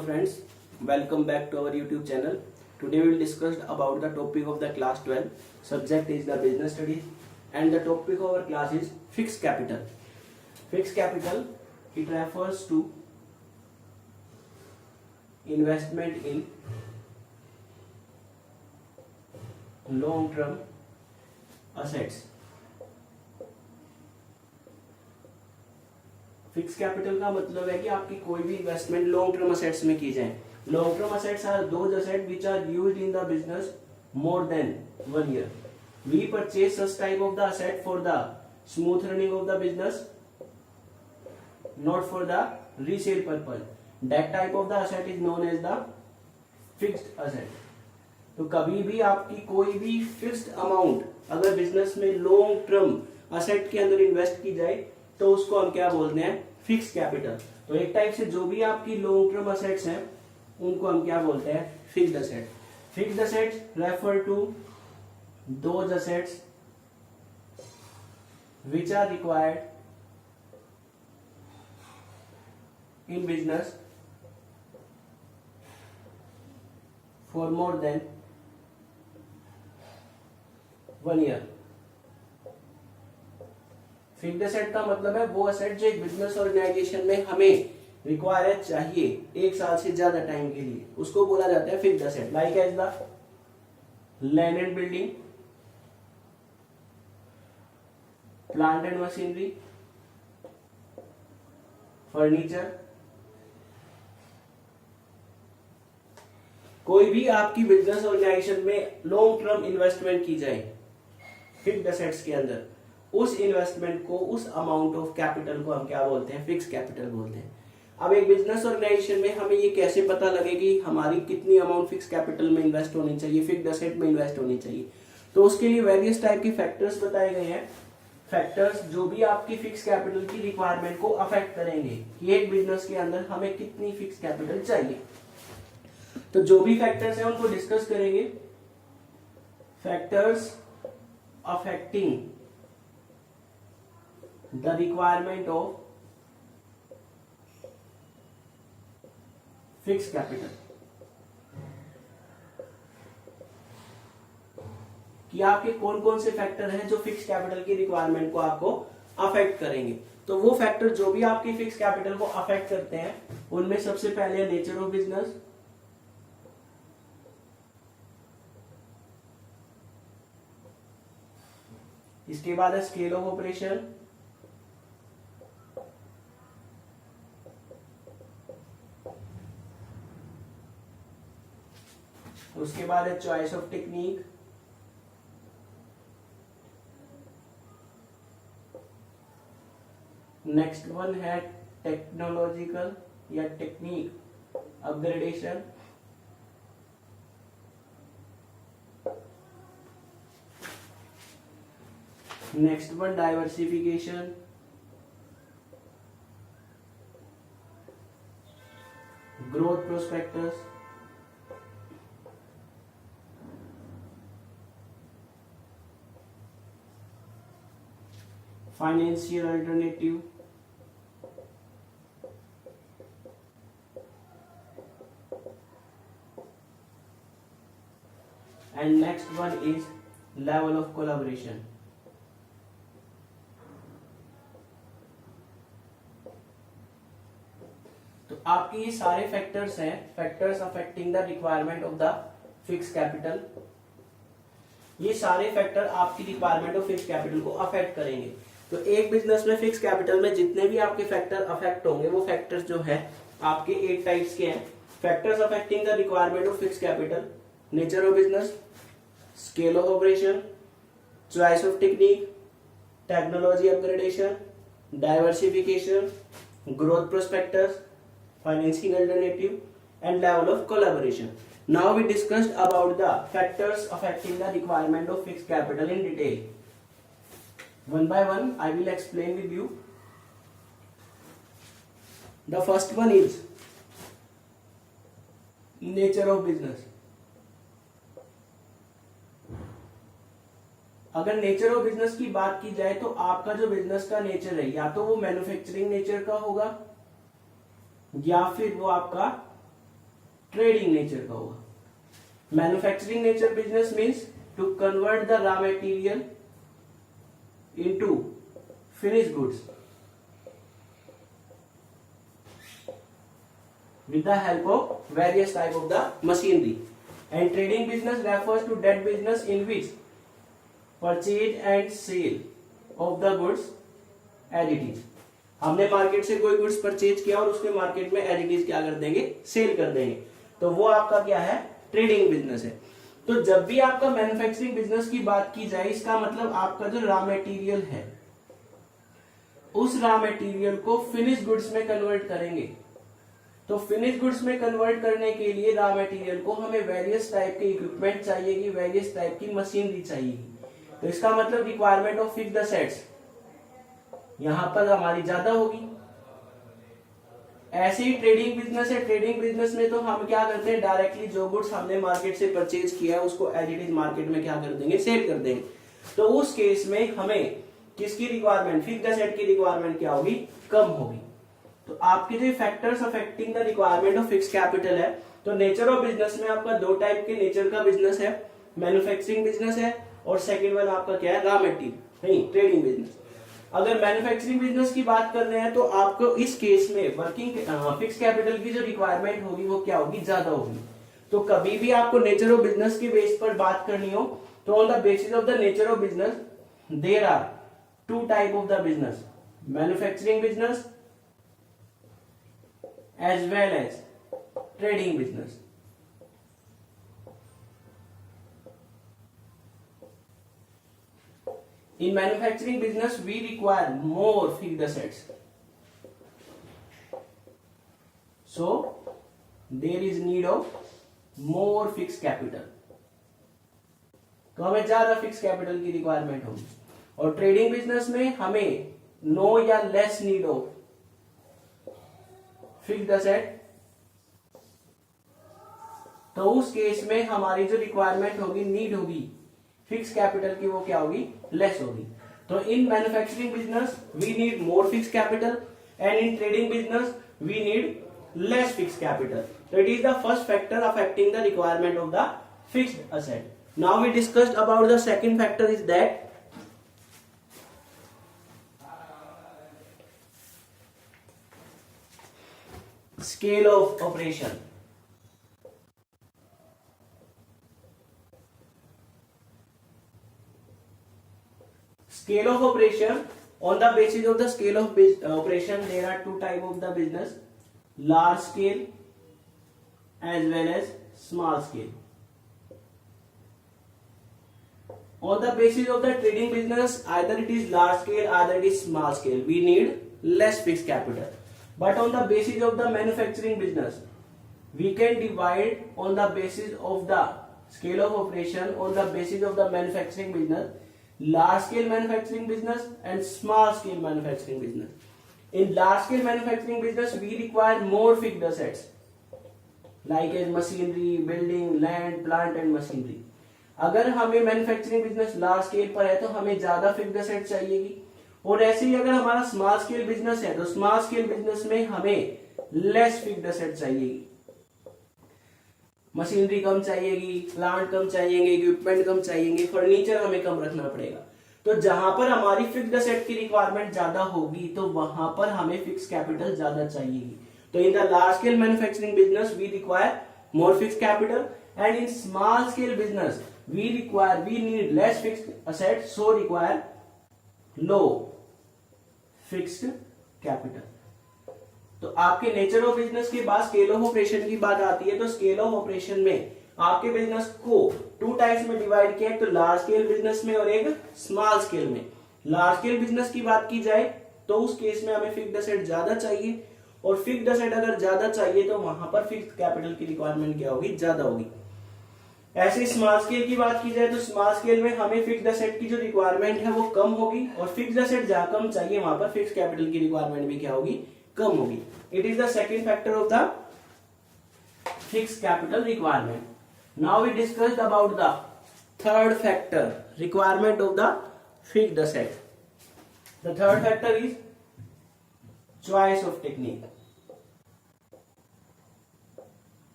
Hello friends, welcome back to our YouTube channel. Today we will discuss about the topic of the class 12. Subject is the business studies and the topic of our class is fixed capital. Fixed capital, it refers to investment in long term assets. Fix capital का मतलब है कि आपकी कोई भी investment long term assets में की जाए. Long term assets are those asset which are used in the business more than 1 year. We purchase such type of the asset for the smooth running of the business, not for the resale purpose. That type of the asset is known as the fixed asset. तो कभी भी आपकी कोई भी fixed amount अगर business में long term asset के अंदर इन्वेस्ट की जाए तो उसको हम क्या बोलते हैं, फिक्स कैपिटल. तो एक टाइप से जो भी आपकी लॉन्ग टर्म असेट्स हैं उनको हम क्या बोलते हैं, fixed asset. Fixed assets refer to those assets which are required in business for more than 1 year. Fixed asset का मतलब है वो असेट जो एक बिजनेस ऑर्गेनाइजेशन में हमें रिक्वायर चाहिए 1 साल से ज्यादा टाइम के लिए, उसको बोला जाता है fixed asset. Like as the land and building, plant and machinery, furniture. कोई भी आपकी बिजनेस ऑर्गेनाइजेशन में लॉन्ग टर्म इन्वेस्टमेंट की जाए फिक्स्ड असेट्स के अंदर, उस इन्वेस्टमेंट को, उस अमाउंट ऑफ कैपिटल को हम क्या बोलते हैं, फिक्स कैपिटल बोलते हैं. अब एक बिजनेस ऑर्गेनाइजेशन में हमें ये कैसे पता लगे कि हमारी कितनी अमाउंट फिक्स कैपिटल में इन्वेस्ट होनी चाहिए, फिक्स्ड असेट में इन्वेस्ट होनी चाहिए. तो उसके लिए वेरियस टाइप के फैक्टर्स बताए गए हैं. फैक्टर्स जो भी आपकी फिक्स कैपिटल की रिक्वायरमेंट को अफेक्ट करेंगे कि एक बिजनेस के अंदर हमें कितनी फिक्स कैपिटल चाहिए. तो जो भी फैक्टर्स हैं उनको डिस्कस करेंगे. Factors affecting the requirement of fixed capital. कि आपके कौन कौन से फैक्टर हैं जो फिक्स कैपिटल की रिक्वायरमेंट को आपको अफेक्ट करेंगे. तो वो फैक्टर जो भी आपकी फिक्स कैपिटल को अफेक्ट करते हैं उनमें सबसे पहले है नेचर ऑफ बिजनेस, इसके बाद है स्केल ऑफ ऑपरेशन, उसके बाद है choice of technique, next one है टेक्नोलॉजिकल या technique upgradation, next one diversification, growth prospectus, financial alternative, and next one is level of collaboration. तो आपके ये सारे फैक्टर्स हैं, factors affecting the requirement of the fix capital. ये सारे factor आपकी रिक्वायरमेंट ऑफ फिक्स कैपिटल को अफेक्ट करेंगे. तो एक बिजनेस में फिक्स कैपिटल में जितने भी आपके फैक्टर अफेक्ट होंगे वो फैक्टर्स जो है आपके 8 टाइप्स के हैं. Factors affecting the requirement of fix capital, nature of business, scale of operation, choice of technique, technology upgradation, diversification, growth prospectus, financing alternative and level of collaboration. Now we discussed about the factors affecting the requirement of fixed capital in detail. One by one, I will explain with you. The first one is nature of business. अगर nature of business की बात की जाए तो आपका जो business का nature है या तो वो मैन्युफैक्चरिंग नेचर का होगा या फिर वो आपका ट्रेडिंग नेचर का होगा। Manufacturing nature business means to convert the raw material into finish goods with the help of various type of the machinery. And trading business refers to that business in which purchase and sale of the goods as it is. हमने market से कोई goods purchase किया और उसके market में as it is क्या कर देंगे, सेल कर देंगे, तो वो आपका क्या है, ट्रेडिंग बिजनेस है। तो जब भी आपका मैन्युफैक्चरिंग बिजनेस की बात की जाए, इसका मतलब आपका जो रॉ मटेरियल है उस रॉ मटेरियल को फिनिश गुड्स में कन्वर्ट करेंगे। तो फिनिश गुड्स में कन्वर्ट करने के लिए रॉ मटेरियल को हमें वेरियस टाइप के इक्विपमेंट चाहिएगी, वेरियस टाइप की मशीनरी चाहिएगी। तो इसका मतलब रिक्वायरमेंट ऑफ फिक्स्ड असेट्स यहां पर हमारी ज्यादा होगी। ऐसे ही ट्रेडिंग बिजनेस है, ट्रेडिंग बिजनेस में तो हम क्या करते हैं, डायरेक्टली जो गुड्स हमने मार्केट से परचेज किया है उसको एज इट इज मार्केट में क्या कर देंगे, सेल कर देंगे। तो उस केस में हमें किसकी रिक्वायरमेंट, फिक्स्ड असेट की रिक्वायरमेंट क्या होगी, कम होगी। तो आपके जो factors affecting the requirement of fixed capital है, तो नेचर ऑफ बिजनेस में आपका दो टाइप के नेचर का बिजनेस है, मैन्युफैक्चरिंग बिजनेस है और सेकंड वन आपका क्या है, रॉ मटेरियल, नहीं ट्रेडिंग बिजनेस। अगर मैन्युफैक्चरिंग बिजनेस की बात कर रहे हैं तो आपको इस केस में वर्किंग फिक्स्ड कैपिटल की जो रिक्वायरमेंट होगी वो क्या होगी, ज्यादा होगी। तो कभी भी आपको नेचर ऑफ बिजनेस के बेस पर बात करनी हो तो on the basis of the nature of business there are two type of the business, manufacturing business as well as trading business. In manufacturing business we require more fixed assets, so there is need of more fixed capital, तो हमें ज्यादा fix capital की requirement होगी। और trading business में हमें no या less need of fixed asset, तो उस केस में हमारी जो रिक्वायरमेंट होगी, नीड होगी फिक्स कैपिटल की, वो क्या होगी, लेस होगी। तो in manufacturing business we need more fix capital and in trading business we need less fix capital. तो it is the first factor affecting the requirement of the fixed asset. Now we discussed about the second factor is that scale of operation. Scale of operation, on the basis of the scale of operation there are two type of the business, large scale as well as small scale. On the basis of the trading business, either it is large scale either it is small scale, we need less fixed capital. But on the basis of the manufacturing business, we can divide on the basis of the scale of operation, on the basis of the manufacturing business, large scale manufacturing business and small scale manufacturing business. In large scale manufacturing business, we require more fixed assets like as machinery, building, land, plant and machinery. अगर हमें manufacturing business large scale पर है तो हमें ज्यादा fixed asset चाहिएगी, और ऐसे ही अगर हमारा स्मॉल स्केल बिजनेस है तो स्मॉल स्केल बिजनेस में हमें लेस फिक्स्ड एसेट चाहिएगी, मशीनरी कम चाहिएगी, प्लांट कम चाहिएंगे, इक्विपमेंट कम चाहिएंगे, फर्नीचर हमें कम रखना पड़ेगा। तो जहां पर हमारी फिक्स्ड एसेट की रिक्वायरमेंट ज्यादा होगी तो वहां पर हमें फिक्स कैपिटल ज्यादा चाहिएगी। तो in the large scale manufacturing business we require more fix capital and in small scale business we need less fixed asset, so require low fixed capital. तो आपके नेचर ऑफ बिजनेस के बाद scale of operation की बात आती है। तो scale of operation में आपके बिजनेस को टू टाइप्स में डिवाइड किया है, तो लार्ज स्केल बिजनेस में और एक स्मॉल स्केल में। लार्ज स्केल बिजनेस की बात की जाए तो उस केस में हमें फिक्स्ड एसेट ज्यादा चाहिए, और फिक्स्ड एसेट अगर ज्यादा चाहिए तो वहां पर फिक्स्ड कैपिटल की रिक्वायरमेंट क्या होगी, ज्यादा होगी। ऐसे स्मॉल स्केल की बात की जाए तो स्मॉल स्केल में हमें फिक्स्ड एसेट की जो रिक्वायरमेंट है वो कम होगी, और फिक्स्ड एसेट जहां कम चाहिए वहां पर फिक्स्ड कैपिटल की रिक्वायरमेंट भी क्या होगी, कम होगी। It is the second factor of the fixed capital requirement. Now we discussed about the third factor, requirement of the fixed asset. The third factor is choice of technique.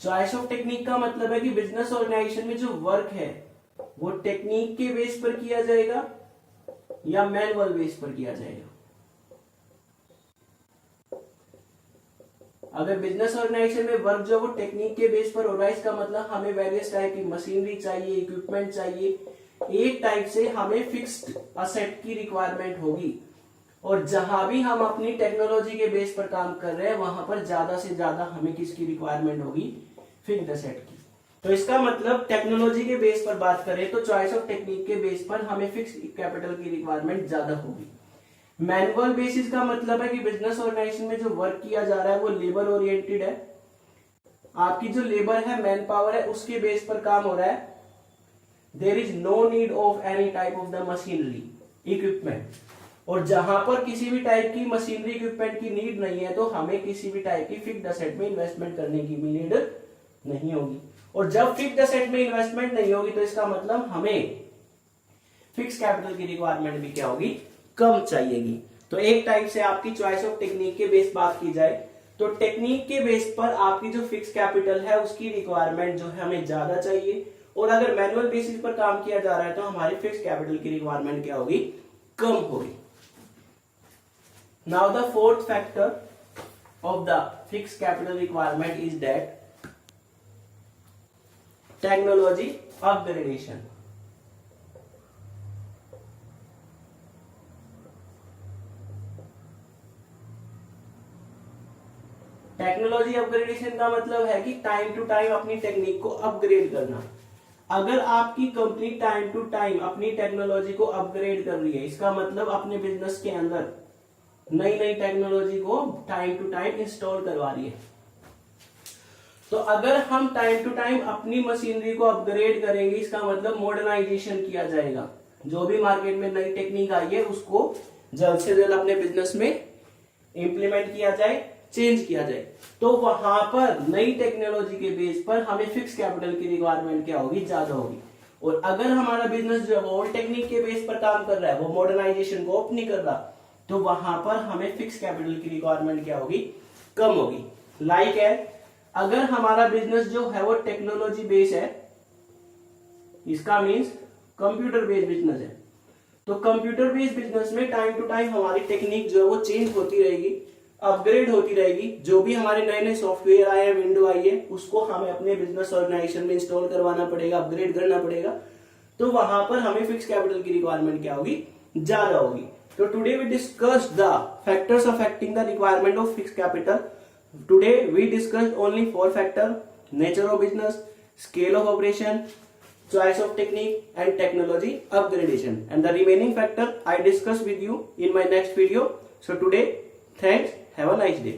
Choice of technique का मतलब है कि business organisation में जो work है वो technique के base पर किया जाएगा या मैनुअल बेस पर किया जाएगा। अगर बिजनेस ऑर्गेनाइजेशन में वर्क जो वो टेक्निक के बेस पर हो रहा है, इसका मतलब हमें वेरियस टाइप की मशीनरी चाहिए, इक्विपमेंट चाहिए। एक टाइप से हमें फिक्स्ड असेट की रिक्वायरमेंट होगी, और जहां भी हम अपनी टेक्नोलॉजी के बेस पर काम कर रहे हैं वहां पर ज्यादा से ज्यादा हमें किसकी रिक्वायरमेंट होगी, फिक्स्ड असेट की। तो इसका मतलब टेक्नोलॉजी के बेस पर बात करें तो चॉइस ऑफ टेक्निक के बेस पर हमें फिक्स्ड कैपिटल की रिक्वायरमेंट ज्यादा होगी। मैनुअल बेसिस का मतलब है कि बिजनेस ऑर्गेनाइजेशन में जो वर्क किया जा रहा है वो लेबर ओरिएंटेड है। आपकी जो लेबर है, मैन पावर है, उसके बेस पर काम हो रहा है। There is no need of any type of the machinery equipment, और जहां पर किसी भी टाइप की मशीनरी इक्विपमेंट की नीड नहीं है तो हमें किसी भी टाइप की फिक्स्ड असेट में इन्वेस्टमेंट करने की भी नीड नहीं होगी। और जब फिक्स्ड असेट में इन्वेस्टमेंट नहीं होगी तो इसका मतलब हमें फिक्स कैपिटल की रिक्वायरमेंट भी क्या होगी, कम चाहिएगी। तो एक टाइप से आपकी चॉइस ऑफ टेक्निक के बेस बात की जाए तो टेक्निक के बेस पर आपकी जो फिक्स कैपिटल है उसकी रिक्वायरमेंट जो है हमें ज्यादा चाहिए, और अगर मैनुअल बेसिस पर काम किया जा रहा है तो हमारी फिक्स कैपिटल की रिक्वायरमेंट क्या होगी, कम होगी। Now the fourth factor of the fix capital requirement is that technology upgradation. Technology upgradation का मतलब है कि टाइम टू टाइम अपनी टेक्निक को अपग्रेड करना। अगर आपकी कंपनी टाइम टू टाइम अपनी टेक्नोलॉजी को अपग्रेड कर रही है, इसका मतलब अपने बिजनेस के अंदर नई नई टेक्नोलॉजी को टाइम टू टाइम इंस्टॉल करवा रही है। तो अगर हम टाइम टू टाइम अपनी मशीनरी को अपग्रेड करेंगे, इसका मतलब मॉडर्नाइजेशन किया जाएगा। जो भी मार्केट में नई टेक्निक आई है उसको जल्द से जल्द अपने बिजनेस में इंप्लीमेंट किया जाए, चेंज किया जाए। तो वहां पर नई टेक्नोलॉजी के बेस पर हमें फिक्स कैपिटल की रिक्वायरमेंट क्या होगी, ज्यादा होगी। और अगर हमारा बिजनेस जो है वो ओल्ड टेक्निक के बेस पर काम कर रहा है, वो मॉडर्नाइजेशन को ऑप्ट नहीं कर रहा, तो वहां पर हमें फिक्स कैपिटल की रिक्वायरमेंट क्या होगी, कम होगी। लाइक है, अगर हमारा बिजनेस जो है वो टेक्नोलॉजी बेस है, इसका मीन्स कंप्यूटर बेस्ड बिजनेस है, तो कंप्यूटर बेस्ड बिजनेस में टाइम टू टाइम हमारी टेक्निक जो है वो चेंज होती रहेगी, अपग्रेड होती रहेगी। जो भी हमारे नए नए सॉफ्टवेयर आए हैं, विंडो आई है, उसको हमें अपने बिजनेस ऑर्गेनाइजेशन में इंस्टॉल करवाना पड़ेगा, अपग्रेड करना पड़ेगा। तो वहां पर हमें फिक्स कैपिटल की रिक्वायरमेंट क्या होगी, ज्यादा होगी। तो today we discuss the factors affecting the requirement of fix capital. Today we discussed only 4 factors: nature of business, scale of operation, choice of technique and technology upgradation, and the remaining factor I discuss with you in my next video. So today, thanks, have a nice day.